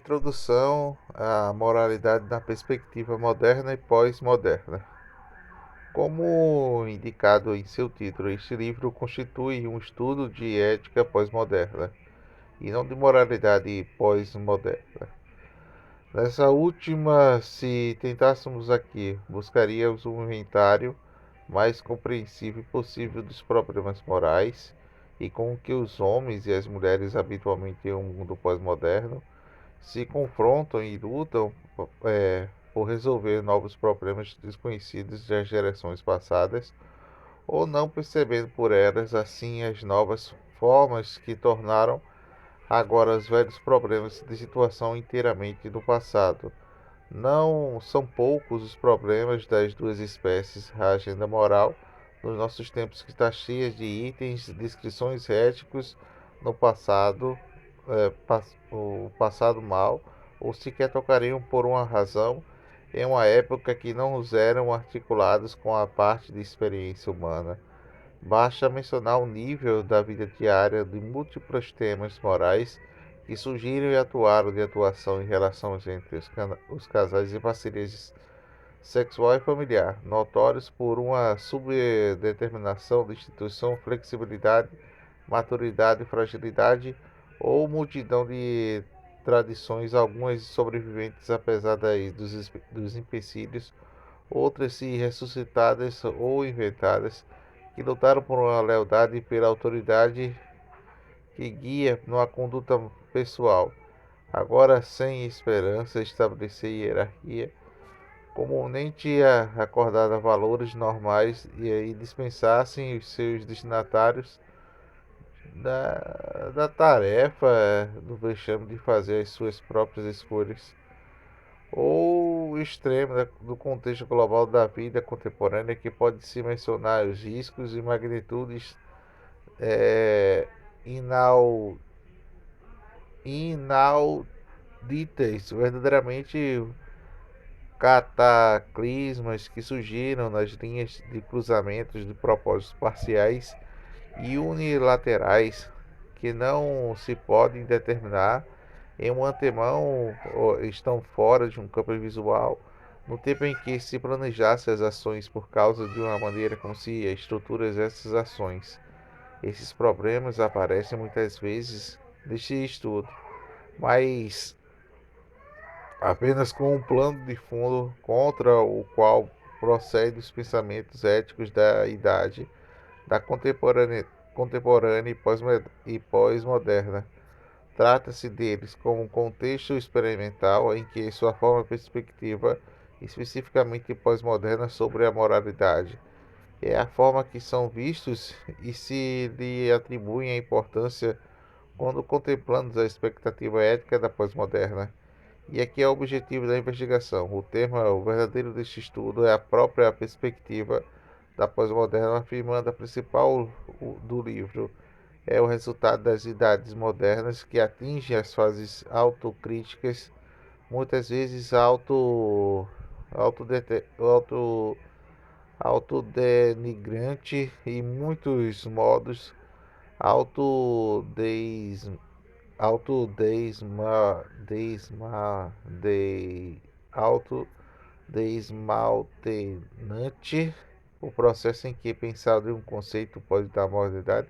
Introdução à moralidade na perspectiva moderna e pós-moderna. Como indicado em seu título, este livro constitui um estudo de ética pós-moderna e não de moralidade pós-moderna. Nessa última, se tentássemos aqui, buscaríamos um inventário mais compreensível possível dos problemas morais e com que os homens e as mulheres habitualmente em um mundo pós-moderno se confrontam e lutam por resolver novos problemas desconhecidos das gerações passadas, ou não percebendo por elas assim as novas formas que tornaram agora os velhos problemas de situação inteiramente do passado. Não são poucos os problemas das duas espécies. A agenda moral nos nossos tempos que está cheia de itens, descrições éticos no passado, o passado mal, ou sequer tocariam por uma razão em uma época que não os eram articulados com a parte de experiência humana. Basta mencionar o nível da vida diária de múltiplos temas morais que surgiram e atuaram de atuação em relações entre os casais e parcerias sexual e familiar, notórios por uma subdeterminação de instituição, flexibilidade, maturidade, fragilidade ou multidão de tradições, algumas sobreviventes apesar dos empecilhos, outras se ressuscitadas ou inventadas, que lutaram por uma lealdade pela autoridade que guia numa conduta pessoal, agora sem esperança estabelecer hierarquia, comumente acordada valores normais e dispensassem os seus destinatários da tarefa do vexame de fazer as suas próprias escolhas, ou o extremo do contexto global da vida contemporânea, que pode-se mencionar os riscos e magnitudes é, inau, inauditas, verdadeiramente cataclismas que surgiram nas linhas de cruzamentos de propósitos parciais e unilaterais que não se podem determinar em um antemão ou estão fora de um campo visual, no tempo em que se planejasse as ações por causa de uma maneira como se estruturas essas ações. Esses problemas aparecem muitas vezes neste estudo, mas apenas com um plano de fundo contra o qual procedem os pensamentos éticos da idade da contemporânea e pós-moderna. Trata-se deles como um contexto experimental em que sua forma perspectiva, especificamente pós-moderna sobre a moralidade, é a forma que são vistos e se lhe atribui a importância quando contemplamos a expectativa ética da pós-moderna. E aqui é o objetivo da investigação. O verdadeiro deste estudo é a própria perspectiva da pós-moderna, afirmando a principal do livro. É o resultado das idades modernas que atingem as fases autocríticas, muitas vezes auto, autodenigrante e muitos modos autodes, autodesmaltenante. O processo em que pensar de um conceito pode dar modernidade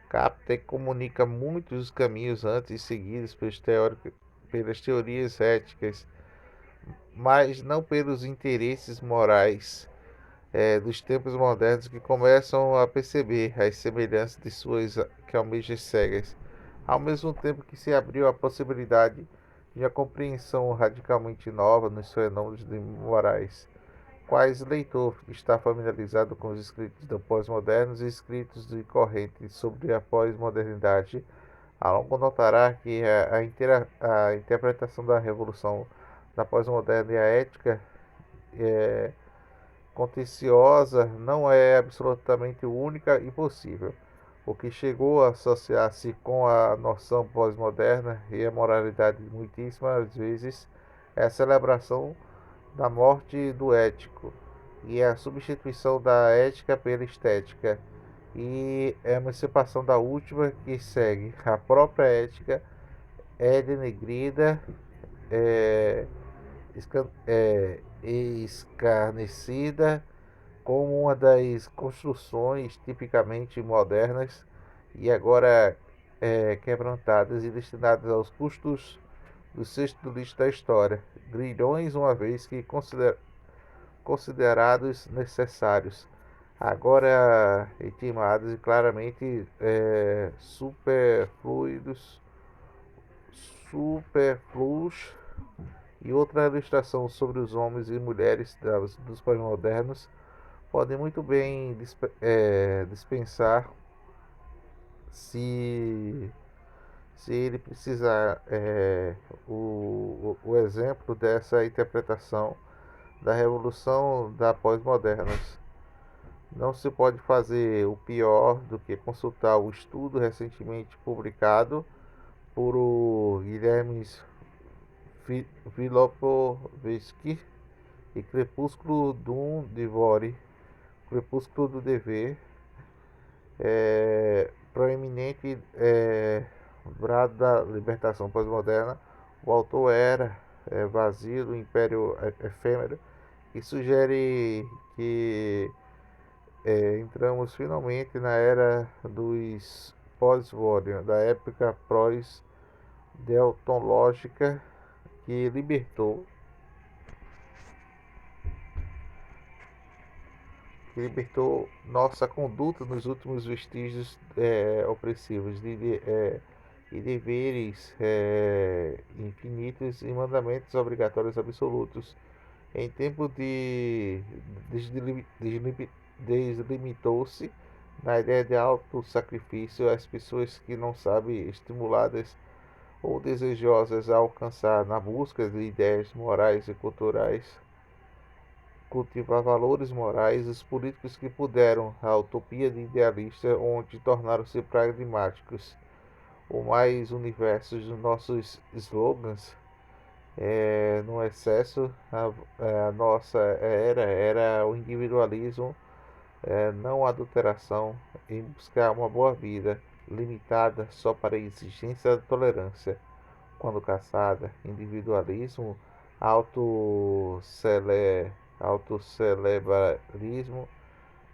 capta e comunica muitos dos caminhos antes seguidos pelas teorias éticas, mas não pelos interesses morais dos tempos modernos, que começam a perceber as semelhanças de suas que almejas cegas, ao mesmo tempo que se abriu a possibilidade de uma compreensão radicalmente nova nos fenômenos morais. Quais leitor está familiarizado com os escritos do pós-modernos e escritos de corrente sobre a pós-modernidade, ao longo notará que a interpretação da revolução da pós-moderna e a ética é, contenciosa não é absolutamente única e possível. O que chegou a associar-se com a noção pós-moderna e a moralidade muitíssimas vezes é a celebração da morte do ético e a substituição da ética pela estética e a emancipação da última que segue. A própria ética é denegrida é, escarnecida como uma das construções tipicamente modernas e agora quebrantadas e destinadas aos custos do cesto do lixo da história. Grilhões, uma vez que considerados necessários, agora estimados e claramente superfluos. E outra ilustração sobre os homens e mulheres dos pós-modernos podem muito bem dispensar se, se ele precisar o exemplo dessa interpretação da revolução da pós-moderna. Não se pode fazer o pior do que consultar o estudo recentemente publicado por o Guilherme Vilipovsky e Crepúsculo do Devoir, Crepúsculo do Dever, proeminente brado da libertação pós-moderna. O autor era vazio do império efêmero e sugere que entramos finalmente na era dos pós-Warrior, da época pós-deontológica que libertou nossa conduta nos últimos vestígios opressivos e deveres infinitos e mandamentos obrigatórios absolutos. Em tempo de deslimitou-se na ideia de auto-sacrifício as pessoas que não sabem, estimuladas ou desejosas a alcançar na busca de ideias morais e culturais, cultivar valores morais, os políticos que puderam a utopia de idealista onde tornaram-se pragmáticos. O mais universo dos nossos slogans no excesso, a nossa era o individualismo, não a adulteração, em buscar uma boa vida, limitada só para a exigência da tolerância. Quando caçada, individualismo, autocelebralismo,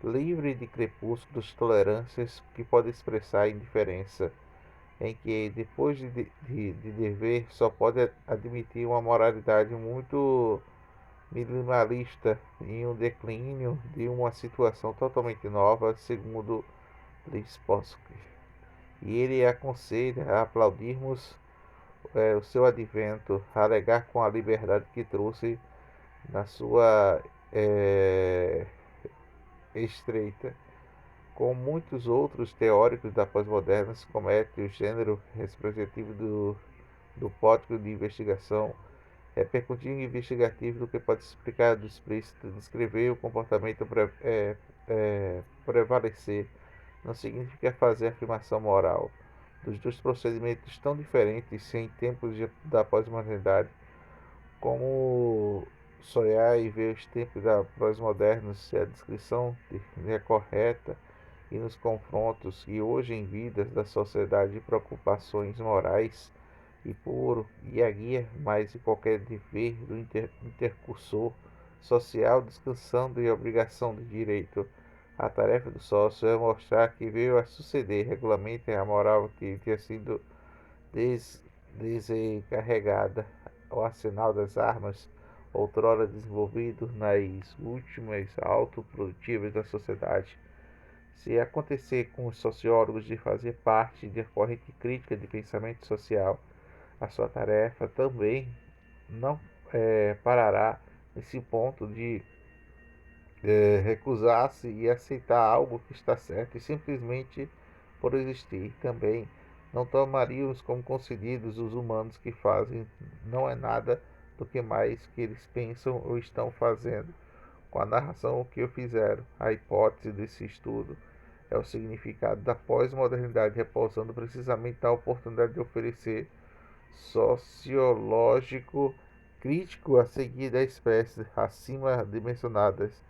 livre de crepúsculos, tolerâncias que pode expressar a indiferença, em que depois de dever só pode admitir uma moralidade muito minimalista em um declínio de uma situação totalmente nova, segundo Lipovsky. E ele aconselha a aplaudirmos o seu advento, a alegar com a liberdade que trouxe na sua estreita. Com muitos outros teóricos da pós-moderna, comete o gênero representativo do pótico de investigação, repercutindo investigativo do que pode explicar do explícito, descrever o comportamento prevalecer, não significa fazer afirmação moral. Dos dois procedimentos tão diferentes em tempos da pós-modernidade, como sonhar e ver os tempos da pós-moderna, se a descrição é correta e nos confrontos e hoje em vidas da sociedade de preocupações morais e puro e a guia mais de qualquer dever do intercursor social descansando em obrigação de direito. A tarefa do sócio é mostrar que veio a suceder regularmente a moral que tinha sido desencarregada. O arsenal das armas, outrora desenvolvido nas últimas autoprodutivas da sociedade. Se acontecer com os sociólogos de fazer parte de corrente crítica de pensamento social, a sua tarefa também não parará nesse ponto de recusar-se e aceitar algo que está certo e simplesmente por existir. Também não tomaríamos como concedidos os humanos que fazem não é nada do que mais que eles pensam ou estão fazendo com a narração o que o fizeram. A hipótese desse estudo é o significado da pós-modernidade, repousando precisamente na oportunidade de oferecer sociológico crítico a seguir da espécie acima mencionadas,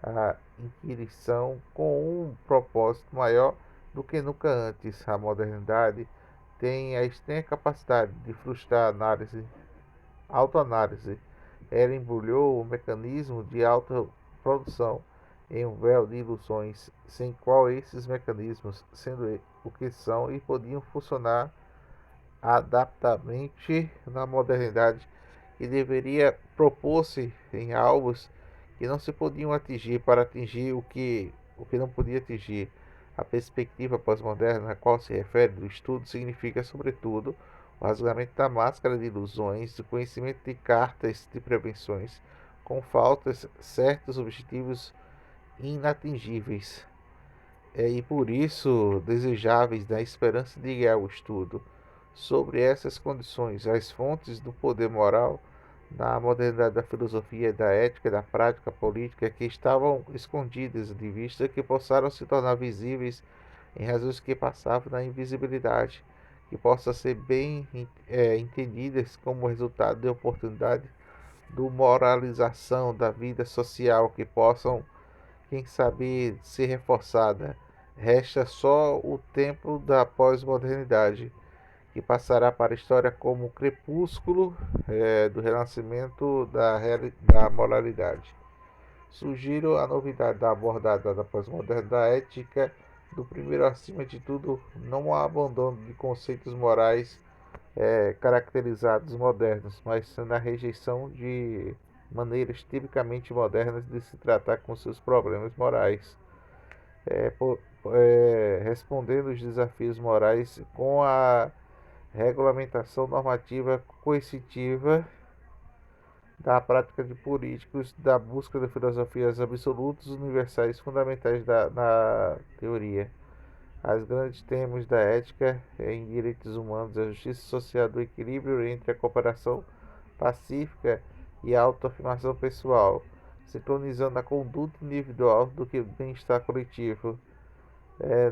a inquirição com um propósito maior do que nunca antes. A modernidade tem a estranha capacidade de frustrar a análise autoanálise. Ela embrulhou o mecanismo de autoprodução em um véu de ilusões, sem qual esses mecanismos, sendo o que são, e podiam funcionar adaptadamente na modernidade, que deveria propor-se em alvos que não se podiam atingir para atingir o que não podia atingir. A perspectiva pós-moderna a qual se refere o estudo significa, sobretudo, o rasgamento da máscara de ilusões, o conhecimento de cartas de prevenções, com faltas certos objetivos inatingíveis, e por isso desejáveis na esperança de guiar o estudo. Sobre essas condições, as fontes do poder moral na modernidade da filosofia, da ética e da prática política que estavam escondidas de vista, que passaram se tornar visíveis em razões que passavam na invisibilidade, que possam ser bem entendidas como resultado de oportunidade do moralização da vida social, que possam, quem sabe, ser reforçada. Resta só o tempo da pós-modernidade, que passará para a história como o crepúsculo do renascimento da moralidade. Sugiro a novidade da abordada da pós-moderna da ética, do primeiro acima de tudo, não o abandono de conceitos morais caracterizados modernos, mas sendo a rejeição de maneiras tipicamente modernas de se tratar com seus problemas morais, é, respondendo os desafios morais com a regulamentação normativa coercitiva da prática de políticos, da busca de filosofias absolutas, universais, fundamentais na teoria. As grandes temas da ética em direitos humanos, a justiça social, do equilíbrio entre a cooperação pacífica e a autoafirmação pessoal, sincronizando a conduta individual do que o bem-estar coletivo.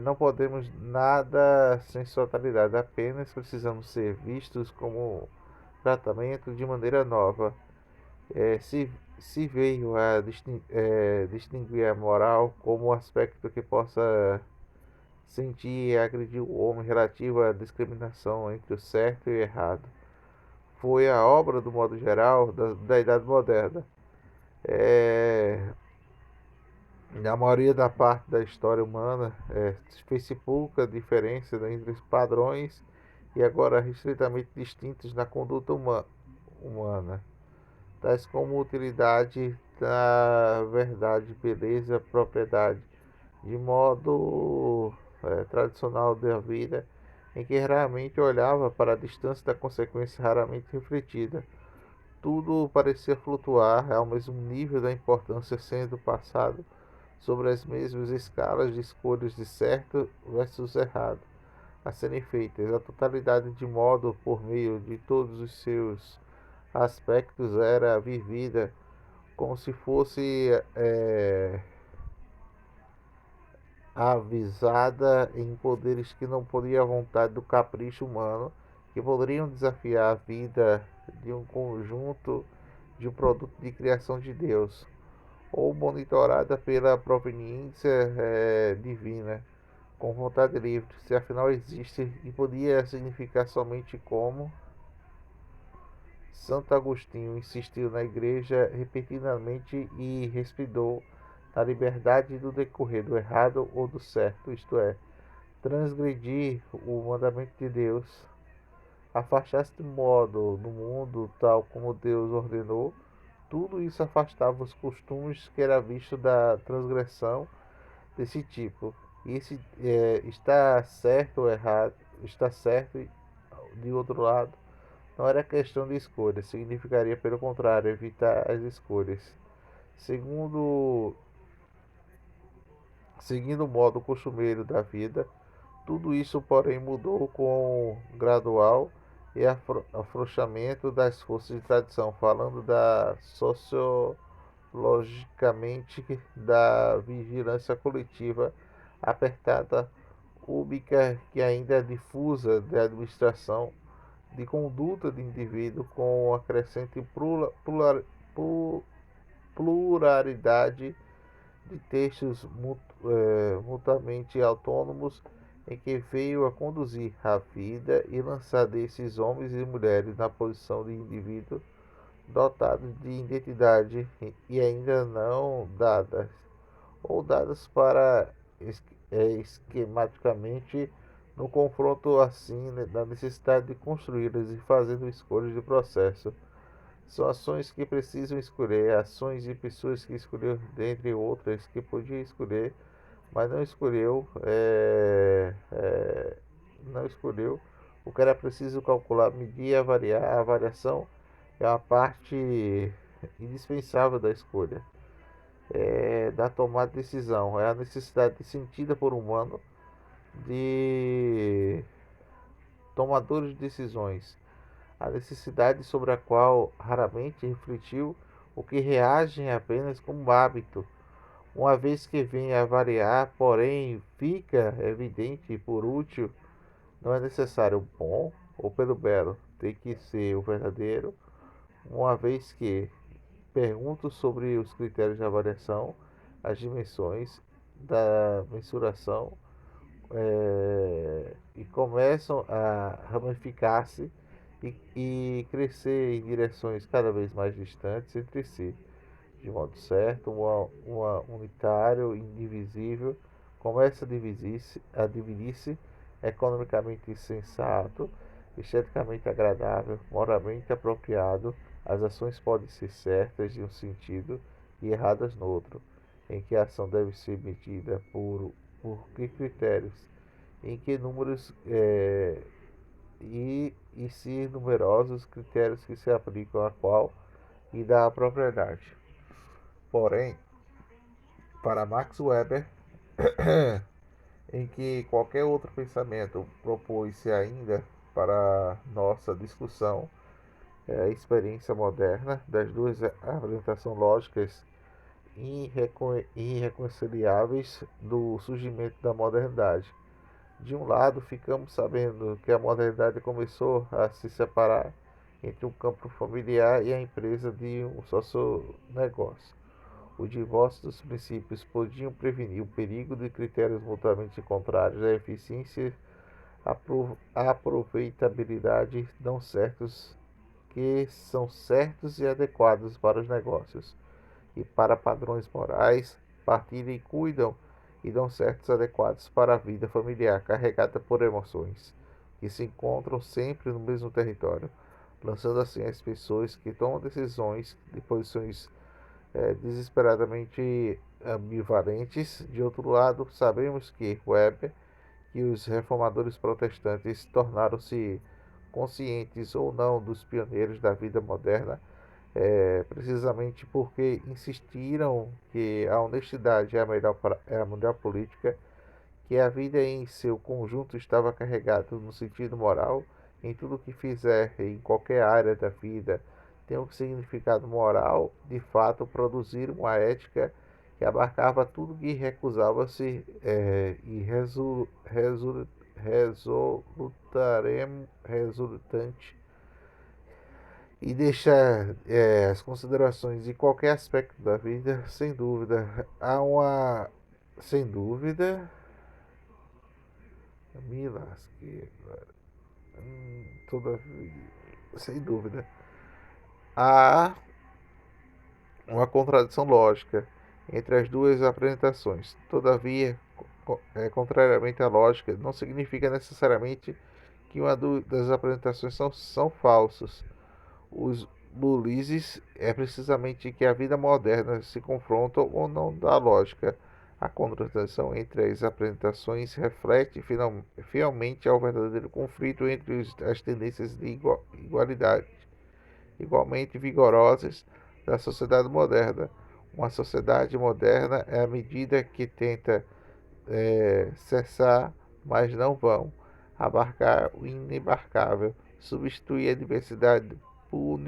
Não podemos nada sem sua totalidade, apenas precisamos ser vistos como tratamento de maneira nova. Se veio a distinguir a moral como um aspecto que possa sentir e agredir o homem relativo à discriminação entre o certo e o errado, foi a obra, do modo geral, da Idade Moderna. É, Na maioria da parte da história humana, fez-se pouca diferença entre os padrões e agora restritamente distintos na conduta humana, tais como utilidade, da verdade, beleza, propriedade, de modo tradicional da vida, em que raramente olhava para a distância da consequência raramente refletida. Tudo parecia flutuar ao mesmo nível da importância, sendo passado sobre as mesmas escalas de escolhas de certo versus errado a serem feitas. A totalidade, de modo por meio de todos os seus aspectos, era vivida como se fosse avisada em poderes que não podiam à vontade do capricho humano, que poderiam desafiar a vida de um conjunto de um produto de criação de Deus, ou monitorada pela proveniência divina, com vontade livre, se afinal existe, e podia significar somente como Santo Agostinho insistiu na Igreja repetidamente e respirou na liberdade do decorrer do errado ou do certo, isto é, transgredir o mandamento de Deus, afastar-se do modo no mundo tal como Deus ordenou. Tudo isso afastava os costumes que era visto da transgressão desse tipo. E se está certo ou errado, está certo de outro lado, não era questão de escolha, significaria, pelo contrário, evitar as escolhas. Segundo, seguindo o modo costumeiro da vida, tudo isso, porém, mudou com o gradual e afrouxamento das forças de tradição, falando da sociologicamente da vigilância coletiva apertada, úbica, que ainda é difusa, da administração de conduta de indivíduo, com a crescente pluralidade de textos mutuamente autônomos, em que veio a conduzir a vida e lançar desses homens e mulheres na posição de indivíduo dotados de identidade e ainda não dadas, ou dadas para esquematicamente no confronto assim da necessidade de construí-las e fazendo escolhas de processo. São ações que precisam escolher, ações de pessoas que escolheram dentre outras que podia escolher, mas não escolheu, não escolheu. O que era preciso calcular, medir e avaliar. A avaliação é uma parte indispensável da escolha, da tomada de decisão. É a necessidade sentida por um humano de tomadores de decisões, a necessidade sobre a qual raramente refletiu, o que reagem apenas como hábito. Uma vez que vem a variar, porém, fica evidente e por útil, não é necessário o bom ou pelo belo, tem que ser o verdadeiro, uma vez que pergunto sobre os critérios de avaliação, as dimensões da mensuração, e começam a ramificar-se e crescer em direções cada vez mais distantes entre si. De modo certo, uma unitário, indivisível, começa a dividir-se economicamente sensato, esteticamente agradável, moralmente apropriado. As ações podem ser certas em um sentido e erradas no outro, em que a ação deve ser medida por que critérios, em que números e se numerosos critérios que se aplicam a qual e da propriedade. Porém, para Max Weber, em que qualquer outro pensamento propôs-se ainda para nossa discussão, é a experiência moderna das duas apresentações lógicas irreconciliáveis do surgimento da modernidade. De um lado, ficamos sabendo que a modernidade começou a se separar entre o campo familiar e a empresa de um sócio negócio. O divórcio dos princípios podiam prevenir o perigo de critérios mutuamente contrários à eficiência e aproveitabilidade não certos, que são certos e adequados para os negócios e para padrões morais, partilham e cuidam e dão certos adequados para a vida familiar carregada por emoções, que se encontram sempre no mesmo território, lançando assim as pessoas que tomam decisões de posições desesperadamente ambivalentes. De outro lado, sabemos que Weber e os reformadores protestantes tornaram-se conscientes ou não dos pioneiros da vida moderna, precisamente porque insistiram que a honestidade é a melhor política, que a vida em seu conjunto estava carregada no sentido moral, em tudo que fizer em qualquer área da vida tem um significado moral, de fato produzir uma ética que abarcava tudo que recusava-se resultante e deixar as considerações de qualquer aspecto da vida, sem dúvida, há uma, sem dúvida, me lasquei agora, todavia, sem dúvida, há uma contradição lógica entre as duas apresentações. Todavia, contrariamente à lógica, não significa necessariamente que uma das apresentações são falsas. Os bullies é precisamente que a vida moderna se confronta ou não da lógica. A contradição entre as apresentações reflete fielmente ao verdadeiro conflito entre as tendências de igualdade, igualmente vigorosas da sociedade moderna. Uma sociedade moderna é a medida que tenta cessar, mas não vão, abarcar o inabarcável, substituir a diversidade por,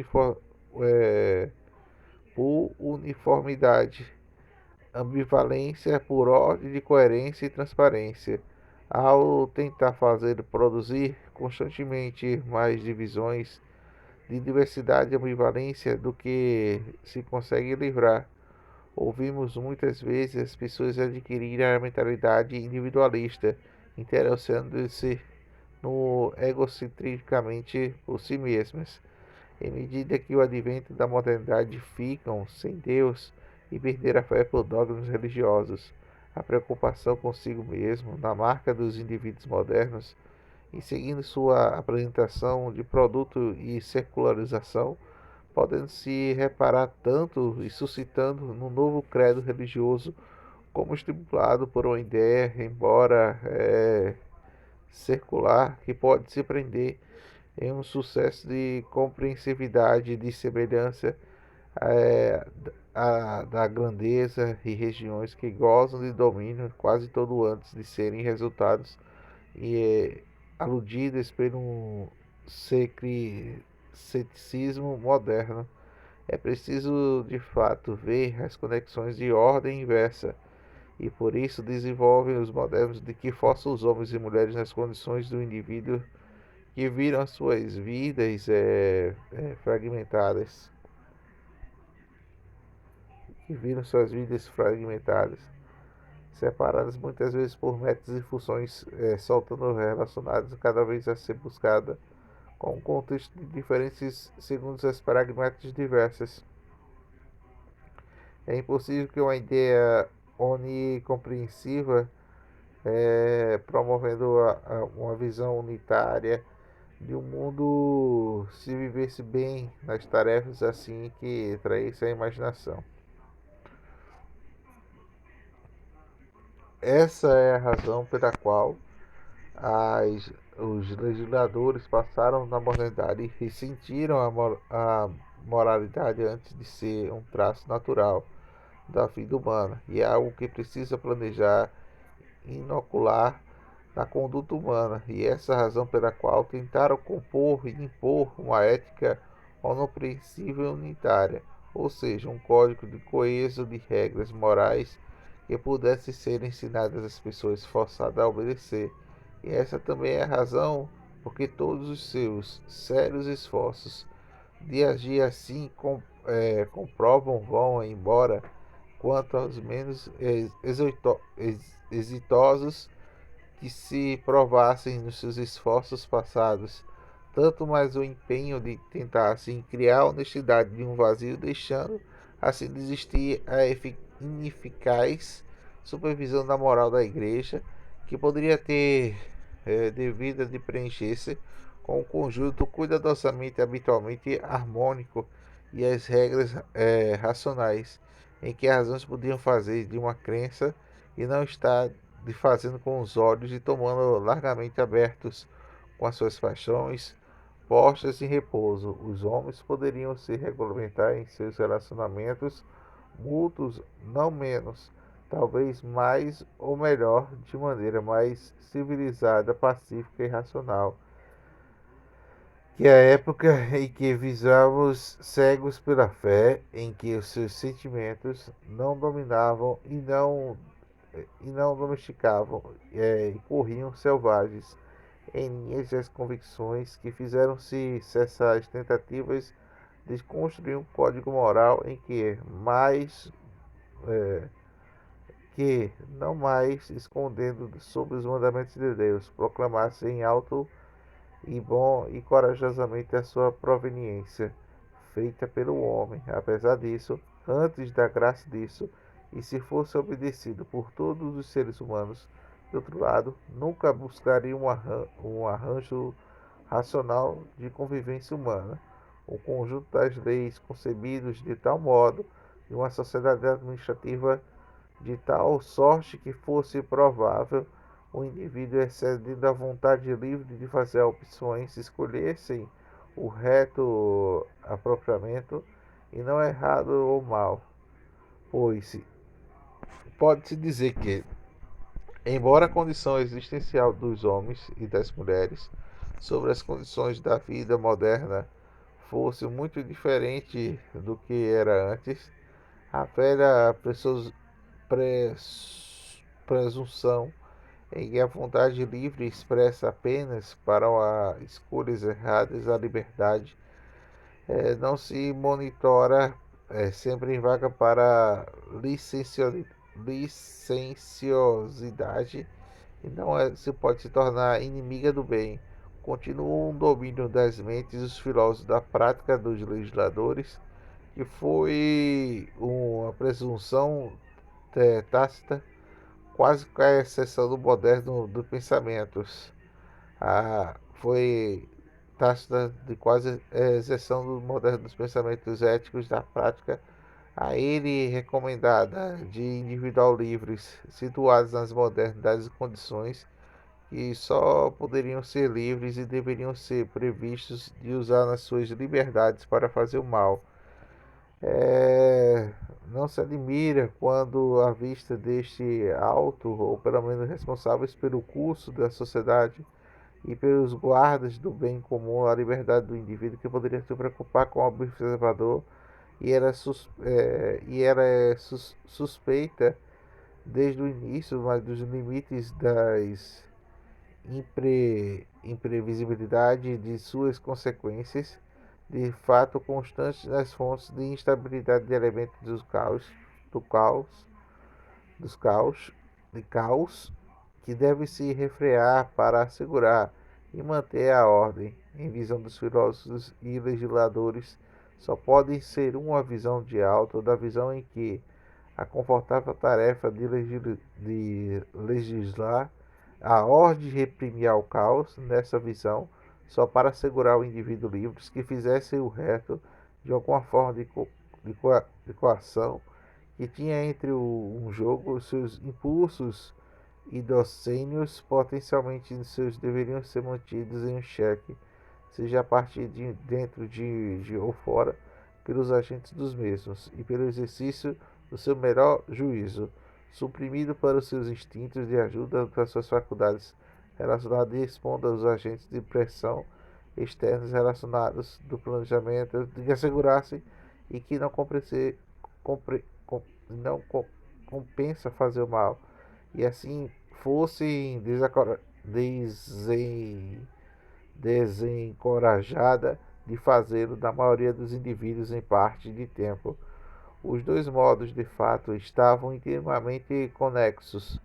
por uniformidade, ambivalência por ordem de coerência e transparência. Ao tentar fazer produzir constantemente mais divisões de diversidade e ambivalência do que se consegue livrar, ouvimos muitas vezes as pessoas adquirirem a mentalidade individualista, interessando-se no egocentricamente por si mesmas, Em medida que o advento da modernidade ficam sem Deus e perder a fé por dogmas religiosos, a preocupação consigo mesmo, na marca dos indivíduos modernos, e seguindo sua apresentação de produto e secularização, podendo se reparar tanto e suscitando no novo credo religioso como estimulado por uma ideia, embora circular, que pode se prender em um sucesso de compreensividade e de semelhança é, da grandeza e regiões que gozam de domínio quase todo antes de serem resultados e aludidas pelo ceticismo moderno. É preciso, de fato, ver as conexões de ordem inversa e por isso desenvolvem os modelos de que forçam os homens e mulheres nas condições do indivíduo que viram as suas vidas fragmentadas, separadas muitas vezes por metas e funções soltando relacionadas cada vez a ser buscada com um contexto de diferentes segundo as pragmáticas diversas. É impossível que uma ideia onicompreensiva promovendo uma visão unitária de um mundo se vivesse bem nas tarefas assim que traísse a imaginação. Essa é a razão pela qual os legisladores passaram na modernidade e ressentiram a moralidade antes de ser um traço natural da vida humana e é algo que precisa planejar inocular na conduta humana, e essa é a razão pela qual tentaram compor e impor uma ética onompreensível e unitária, ou seja, um código de coeso de regras morais que pudesse ser ensinadas às pessoas forçadas a obedecer. E essa também é a razão porque todos os seus sérios esforços de agir assim comprovam vão embora quanto aos menos exitosos que se provassem nos seus esforços passados, tanto mais o empenho de tentar assim criar a honestidade de um vazio, deixando assim de existir a ineficaz supervisão da moral da igreja, que poderia ter devida de preencher-se com um conjunto cuidadosamente habitualmente harmônico e as regras racionais, em que as razões podiam fazer de uma crença e não estar de fazendo com os olhos e tomando largamente abertos com as suas paixões postas em repouso. Os homens poderiam se regulamentar em seus relacionamentos mútuos, não menos, talvez mais ou melhor, de maneira mais civilizada, pacífica e racional, que a época em que visávamos cegos pela fé, em que os seus sentimentos não dominavam e não domesticavam e corriam selvagens em linhas as convicções que fizeram-se cessar as tentativas de construir um código moral em que não mais escondendo sobre os mandamentos de Deus, proclamasse em alto e bom e corajosamente a sua proveniência, feita pelo homem. Apesar disso, antes da graça disso, e se fosse obedecido por todos os seres humanos, de outro lado, nunca buscaria um arranjo racional de convivência humana. O conjunto das leis concebidos de tal modo, de uma sociedade administrativa de tal sorte que fosse provável o indivíduo excedendo a vontade livre de fazer opções, escolhessem o reto apropriamento e não errado ou mal, pois pode-se dizer que, embora a condição existencial dos homens e das mulheres sobre as condições da vida moderna fosse muito diferente do que era antes, a velha presunção em que a vontade livre expressa apenas para escolhas erradas a liberdade não se monitora sempre em vaga para licenciosidade e não se pode se tornar inimiga do bem, continuou um domínio das mentes dos filósofos da prática dos legisladores, que foi uma presunção tácita, quase com a exceção do moderno do pensamentos. Foi tácita de quase exceção do moderno dos pensamentos éticos da prática a ele recomendada de individual livres, situados nas modernidades e condições que só poderiam ser livres e deveriam ser previstos de usar nas suas liberdades para fazer o mal. É, não se admira quando à vista deste alto, ou pelo menos responsáveis pelo curso da sociedade e pelos guardas do bem comum, a liberdade do indivíduo que poderia se preocupar com o observador e era suspeita desde o início, mas dos limites das imprevisibilidade de suas consequências, de fato constantes nas fontes de instabilidade de elementos do caos, dos caos, de caos, que deve se refrear para assegurar e manter a ordem. Em visão dos filósofos e legisladores, só pode ser uma visão de alto da visão em que a confortável tarefa de legislar a ordem reprimir ao caos nessa visão, só para assegurar ao indivíduo livre que fizesse o resto de alguma forma de coação que tinha entre um jogo os seus impulsos idocênios potencialmente seus deveriam ser mantidos em um xeque, seja a partir de dentro de ou fora, pelos agentes dos mesmos, e pelo exercício do seu melhor juízo, suprimido para os seus instintos de ajuda para suas faculdades relacionadas e expondo aos agentes de pressão externos relacionados do planejamento de que assegurassem e que compre, não compensa fazer o mal, e assim fosse desencorajada de fazê-lo da maioria dos indivíduos em parte de tempo. Os dois modos, de fato, estavam intimamente conexos,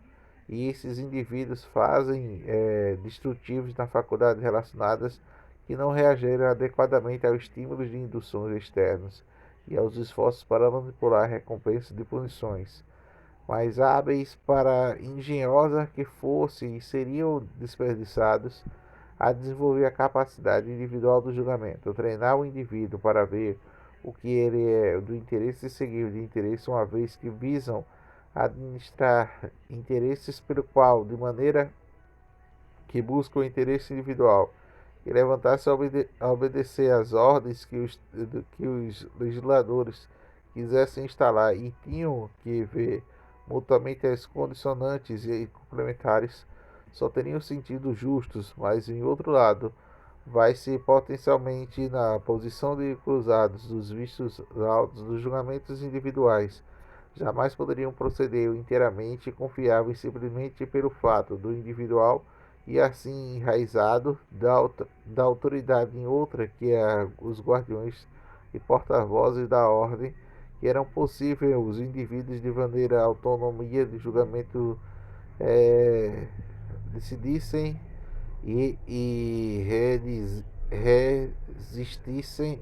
e esses indivíduos fazem destrutivos na faculdade relacionadas que não reagiram adequadamente aos estímulos de induções externos e aos esforços para manipular recompensas de punições mais hábeis para engenhosa que fossem, seriam desperdiçados a desenvolver a capacidade individual do julgamento, treinar o indivíduo para ver o que ele é do interesse e seguir de interesse, uma vez que visam administrar interesses pelo qual, de maneira que busca o interesse individual, e levantar-se a obedecer às ordens que os legisladores quisessem instalar e tinham que ver mutuamente as condicionantes e complementares, só teriam sentido justos, mas, em outro lado, vai-se potencialmente na posição de cruzados dos vistos altos dos julgamentos individuais. Jamais poderiam proceder inteiramente confiáveis simplesmente pelo fato do individual e assim enraizado da autoridade em outra que é os guardiões e porta-vozes da ordem, que eram possíveis os indivíduos de maneira autonomia de julgamento decidissem e resistissem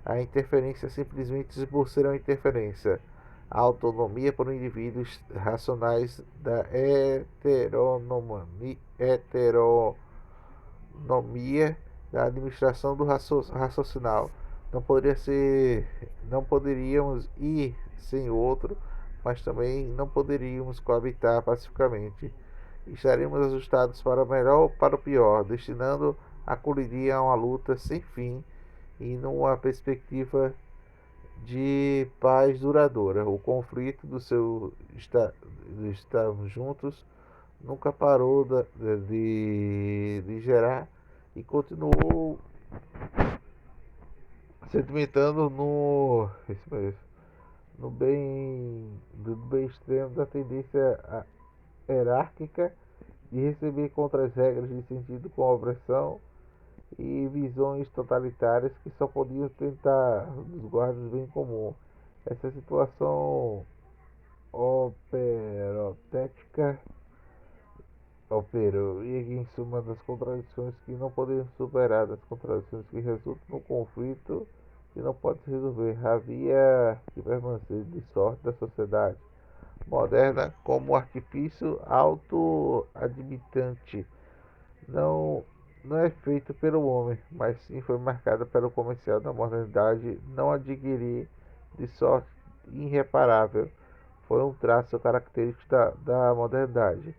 à interferência simplesmente por ser uma interferência. A autonomia por indivíduos racionais da heteronomia da administração do raciocinal. Não poderíamos ir sem o outro, mas também não poderíamos coabitar pacificamente. Estaremos ajustados para o melhor ou para o pior, destinando a colidir a uma luta sem fim e numa perspectiva de paz duradoura. O conflito de estarmos juntos nunca parou de gerar e continuou sedimentando no bem extremo da tendência hierárquica de receber contra as regras de sentido com opressão e visões totalitárias que só podiam tentar dos guardas do bem comum. Essa situação operotética operou, e em suma das contradições que não poderiam ser superadas, contradições que resultam no conflito que não pode se resolver. Havia que permanecer de sorte da sociedade moderna como artifício auto-admitente. Não, não é feito pelo homem, mas sim foi marcada pelo comercial da modernidade não adquirir de sorte irreparável. Foi um traço característico da modernidade.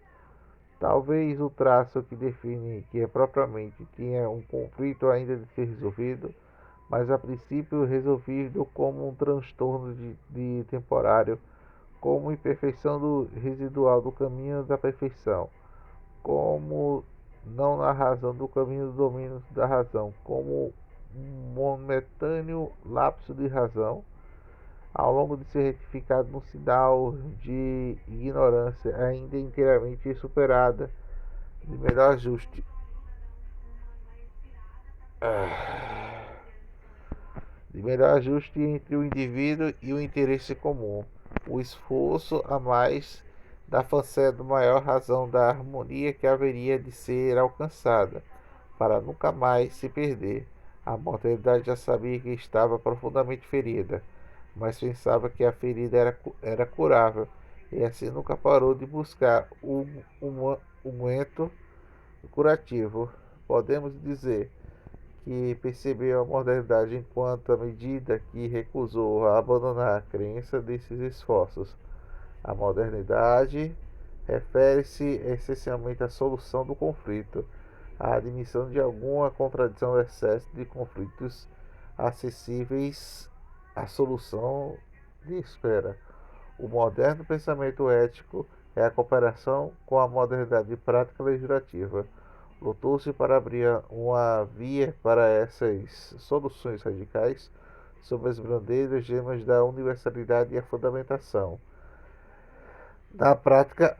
Talvez o traço que define que é propriamente tinha um conflito ainda de ser resolvido, mas a princípio resolvido como um transtorno de temporário, como imperfeição residual do caminho da perfeição, como não na razão do caminho do domínio da razão, como um momentâneo lapso de razão, ao longo de ser retificado num sinal de ignorância ainda inteiramente superada, de melhor ajuste. De melhor ajuste entre o indivíduo e o interesse comum, o esforço a mais da fancendo maior razão da harmonia que haveria de ser alcançada, para nunca mais se perder. A mortalidade já sabia que estava profundamente ferida, mas pensava que a ferida era curável, e assim nunca parou de buscar o unguento curativo. Podemos dizer que percebeu a modernidade enquanto à medida que recusou a abandonar a crença desses esforços. A modernidade refere-se essencialmente à solução do conflito, à admissão de alguma contradição ou excesso de conflitos acessíveis à solução de espera. O moderno pensamento ético é a cooperação com a modernidade prática legislativa. Lutou-se para abrir uma via para essas soluções radicais sob as bandeiras gemas da universalidade e a fundamentação. Na prática,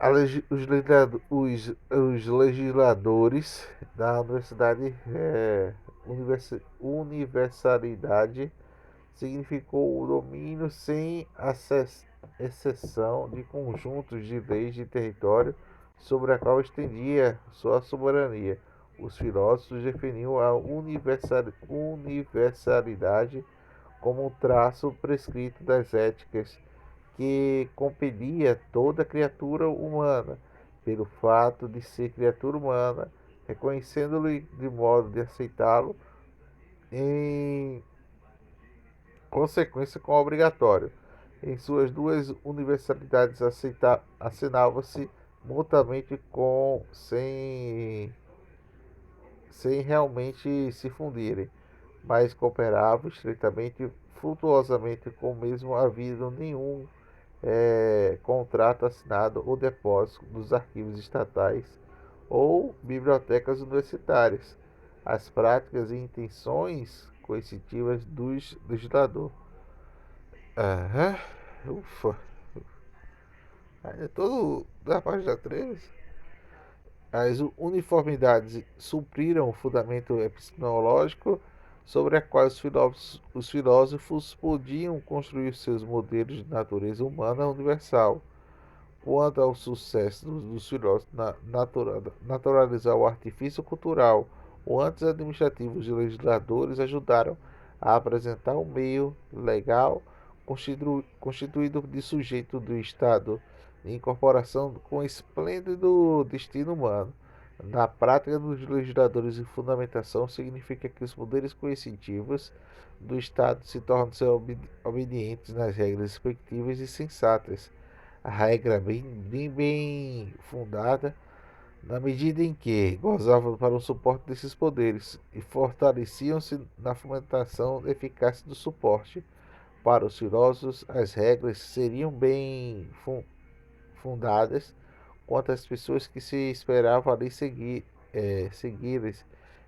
os legisladores da universalidade significou o domínio sem exceção de conjuntos de leis de território sobre a qual estendia sua soberania. Os filósofos definiam a universalidade como um traço prescrito das éticas que compelia toda criatura humana, pelo fato de ser criatura humana, reconhecendo-lhe de modo de aceitá-lo em consequência com obrigatório. Em suas duas universalidades assinavam-se mutuamente sem realmente se fundirem, mas cooperavam estreitamente, frutuosamente, com mesmo havido nenhum contrato assinado ou depósito dos arquivos estatais ou bibliotecas universitárias, as práticas e intenções coercitivas do legislador. Aham, ufa, é todo da página 13. As uniformidades supriram o fundamento epistemológico sobre a qual os filósofos podiam construir seus modelos de natureza humana universal. Quanto ao sucesso dos filósofos na naturalizar o artifício cultural, os antes administrativos e legisladores ajudaram a apresentar um meio legal constituído de sujeito do Estado, de incorporação com esplêndido destino humano. Na prática dos legisladores e fundamentação, significa que os poderes coercitivos do Estado se tornam obedientes nas regras respectivas e sensatas. A regra bem fundada, na medida em que gozavam para o suporte desses poderes e fortaleciam-se na fundamentação eficácia do suporte. Para os filósofos, as regras seriam bem fundadas quanto às pessoas que se esperavam ali segui-las,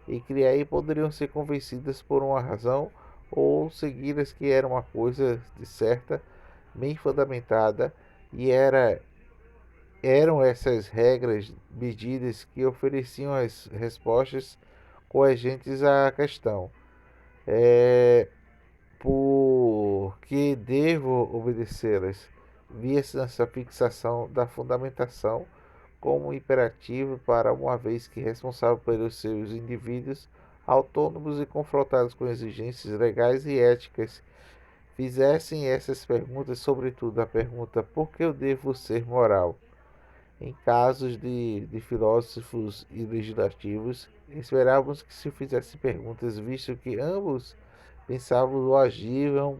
e que aí poderiam ser convencidas por uma razão ou segui-las que era uma coisa de certa, bem fundamentada, e eram essas regras, medidas que ofereciam as respostas coerentes à questão. Por que devo obedecê-las? Via-se nessa fixação da fundamentação como imperativo para uma vez que responsável pelos seus indivíduos autônomos e confrontados com exigências legais e éticas, fizessem essas perguntas, sobretudo a pergunta por que eu devo ser moral? Em casos de filósofos e legislativos, esperávamos que se fizessem perguntas, visto que ambos pensavam ou agiam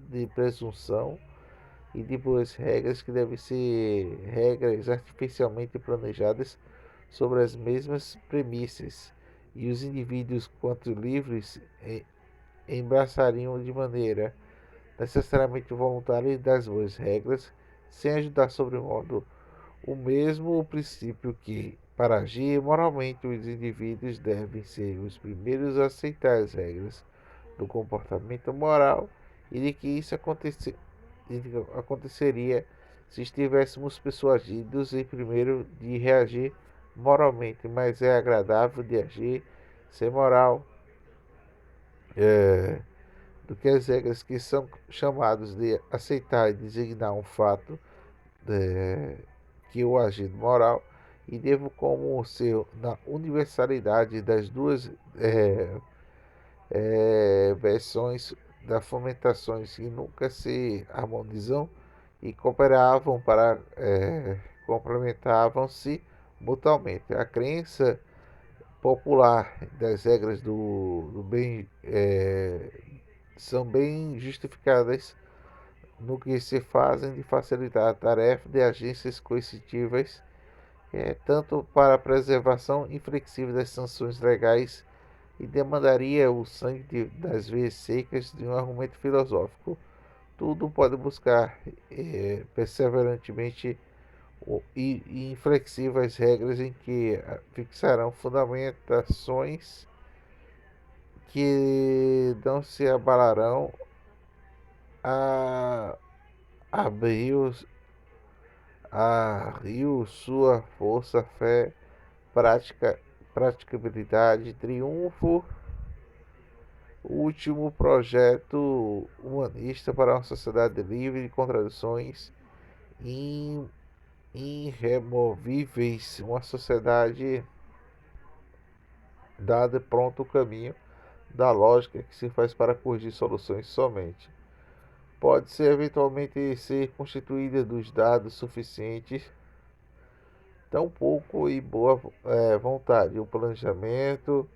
de presunção e de boas regras que devem ser regras artificialmente planejadas sobre as mesmas premissas, e os indivíduos, quanto livres, embraçariam de maneira necessariamente voluntária das boas regras, sem ajudar sobre modo o mesmo princípio que, para agir moralmente, os indivíduos devem ser os primeiros a aceitar as regras do comportamento moral e de que isso aconteceria se estivéssemos persuadidos em primeiro de reagir moralmente, mas é agradável de agir sem moral do que as regras que são chamados de aceitar e designar um fato que o agir moral e devo como ser na universalidade das duas versões das fomentações que nunca se harmonizam e cooperavam para complementavam-se mutuamente. A crença popular das regras do bem são bem justificadas no que se fazem de facilitar a tarefa de agências coercitivas, tanto para a preservação inflexível das sanções legais e demandaria o sangue das veias secas de um argumento filosófico. Tudo pode buscar perseverantemente e inflexíveis regras em que fixarão fundamentações que não se abalarão a abriu sua força, fé, praticabilidade, triunfo, o último projeto humanista para uma sociedade livre de contradições irremovíveis, uma sociedade dada pronto o caminho da lógica que se faz para corrigir soluções somente. Pode ser eventualmente ser constituída dos dados suficientes, tão pouco e boa vontade. O planejamento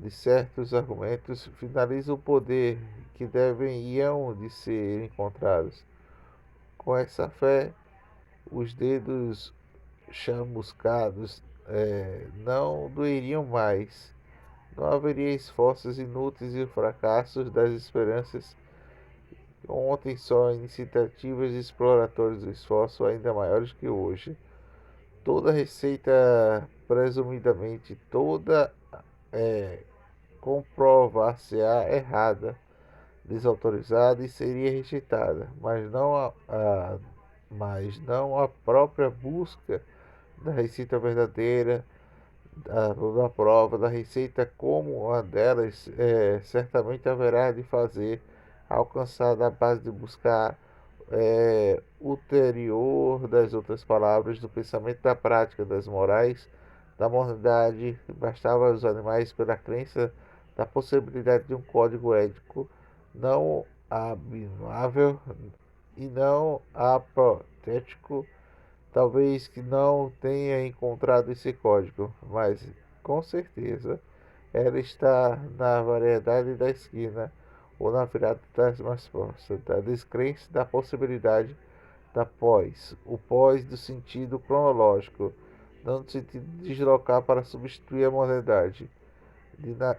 de certos argumentos finaliza o poder que deveriam de ser encontrados. Com essa fé, os dedos chamuscados não doeriam mais. Não haveria esforços inúteis e fracassos das esperanças. Ontem só iniciativas exploratórias do esforço ainda maiores que hoje. Toda receita, presumidamente toda, comprovar-se-á errada, desautorizada e seria rejeitada, mas não a própria busca da receita verdadeira, da prova da receita como uma delas, certamente haverá de fazer alcançar da base de buscar ulterior das outras palavras, do pensamento da prática das morais, da moralidade. Bastava aos animais pela crença da possibilidade de um código ético não abominável e não apotético. Talvez que não tenha encontrado esse código, mas com certeza ela está na variedade da esquina ou na virada das mais próximas, da descrença da possibilidade da pós, o pós do sentido cronológico, não no sentido de deslocar para substituir a modernidade, de da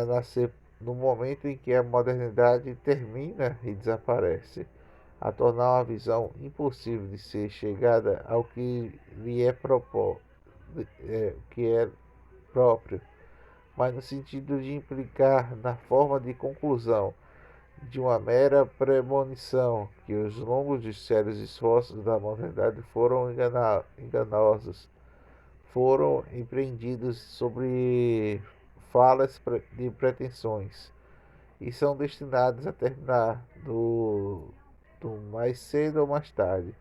nascer no momento em que a modernidade termina e desaparece, a tornar uma visão impossível de ser chegada ao que lhe que é próprio, mas no sentido de implicar na forma de conclusão de uma mera premonição que os longos e sérios esforços da modernidade foram enganosos, foram empreendidos sobre falas de pretensões e são destinados a terminar do mais cedo ou mais tarde.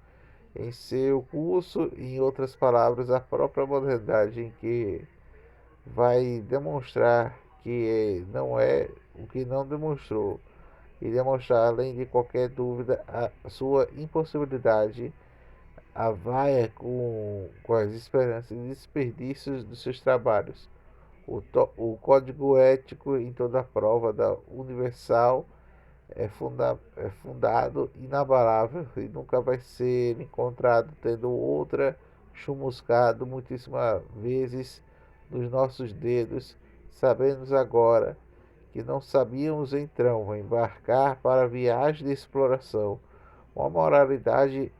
em seu curso, em outras palavras, a própria modernidade em que vai demonstrar que não é o que não demonstrou e demonstrar, além de qualquer dúvida, a sua impossibilidade, a vaia com as esperanças e desperdícios dos seus trabalhos. O código ético em toda a prova da Universal é fundado, inabalável e nunca vai ser encontrado tendo outra chumuscado muitíssimas vezes nos nossos dedos. Sabemos agora que não sabíamos então embarcar para a viagem de exploração, uma moralidade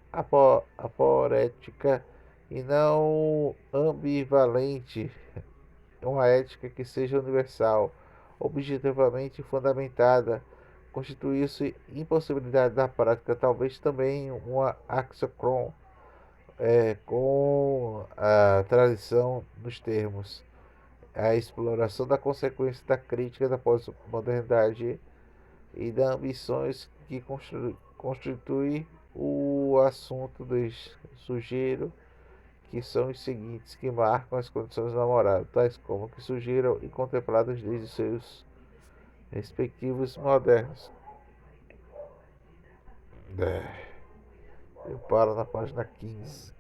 aporética e não ambivalente, uma ética que seja universal, objetivamente fundamentada, constituir-se impossibilidade da prática, talvez também uma axocron, com a tradição dos termos, a exploração da consequência da crítica da pós-modernidade e das ambições que constitui o assunto dos sugiro que são os seguintes que marcam as condições namoradas, tais como que surgiram e contempladas desde seus respectivos modernos. Eu paro na página 15.